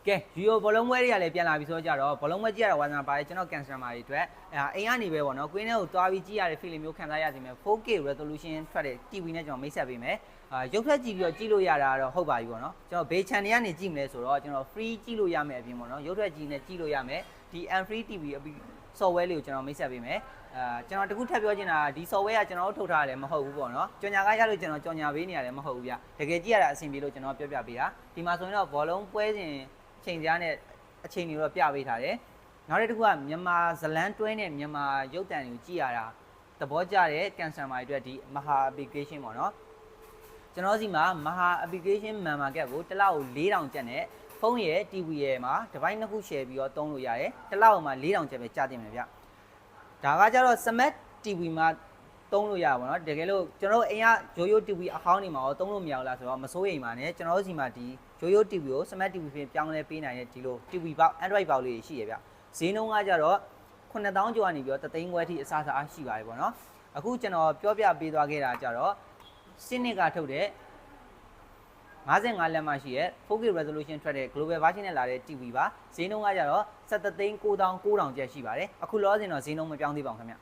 ကဲယူရိုဘောလုံးပွဲတွေကလည်းပြန်လာပြီဆိုတော့ဘောလုံးပွဲကြည့်ရတာဝါသနာပါတယ်ကျွန်တော်ကန်စတမာတွေအတွက်အိမ်ကနေပဲပေါ့နော်ကွင်းထဲကိုတွားပြီးကြည့်ရတဲ့ feeling မျိုးခံစားရစီမယ် 4K resolution ထွက်တဲ့ TV နဲ့ကျွန်တော်မိတ်ဆက်ပေးမယ်ရုပ်ထွက်ကြည့်ပြီးတော့ကြည့်လို့ရတာတော့ဟုတ်ပါပြီပေါ့နော်ကျွန်တော်ဘေး channel ကနေကြည့်မလဲဆိုတော့ကျွန်တော် free ကြည့်လို့ရမယ်အပြင်ပေါ့နော်ရုပ်ထွက်ကြည့်နဲ့ကြည့်လို့ရမယ်ဒီ M-Free TV အပြီး software လေးကိုကျွန်တော်မိတ်ဆက်ပေးမယ်ကျွန်တော်တခုထပ်ပြောချင်တာဒီ software ကကျွန်တော်တို့ထုတ်ထားရတယ်မဟုတ်ဘူးပေါ့နော်ကြော်ညာကားရလို့ကျွန်တော်ကြော်ညာပေးနေရတယ်မဟုတ်ဘူးဗျတကယ်ကြည့်ရတာအဆင်ပြေလို့ကျွန်တော်ပြောပြပေးတာဒီမှာဆိုရင်တော့ဘောလုံးပွဲစဉ်ချိန်ကြားနဲ့အချိန်တွေတော့ပြပေးထားတယ်နောက်တစ်ခုကမြန်မာဇလန်းတွဲနဲ့မြန်မာရုပ်တံတွေကိုကြည့်ရတာသဘောကျတဲ့ကန်ဆယ်မာတွေအတွက်ဒီမဟာ application ပေါ့နော်ကျွန်တော်စီမှာမဟာ application မှန်marketကိုတစ်လောက်ကို4000ကျပ်နဲ့ဖုန်းရဲ့ TV ရဲ့မှာတစ်ပိုင်းနှစ်ခု share ပြီးတော့သုံးလို့ရတယ်တစ်လောက်မှာ4000ကျပ်ပဲကြာတင်မယ်ဗျဒါကကြတော့ smart TV မှာသုံးလို့ရပါတော့တကယ်လို့ကျွန်တော်တို့အိမ်ကရိုးရိုး TV အဟောင်းနေမှာတော့သုံးလို့မရဘူးလားဆိုတော့မစိုးရိမ်ပါနဲ့ကျွန်တော်တို့စီမှာဒီရိုးရိုး TV ကို smart TV ဖြင့်ပြောင်းလဲပေးနိုင်တဲ့ဒီလို TV ပေါက် Android ပေါက်လေးရှိရဗျဈေးနှုန်းကကြတော့9000ကျော်ကနေပြီးတော့3သိန်းခွဲထိအစားအစာရှိပါတယ်ပေါ့နော်အခုကျွန်တော်ပြောပြပေးသွားခဲ့တာကြတော့စနစ်ကထုတ်တဲ့55လက်မှရှိရဲ့ 4K resolution ထွက်တဲ့ global version နဲ့လာတဲ့ TV ပါဈေးနှုန်းကကြတော့73,900ကျပ်ရှိပါတယ်အခုလောစင်တော့ဈေးနှုန်းမပြောင်းသေးပါဘူးခင်ဗျ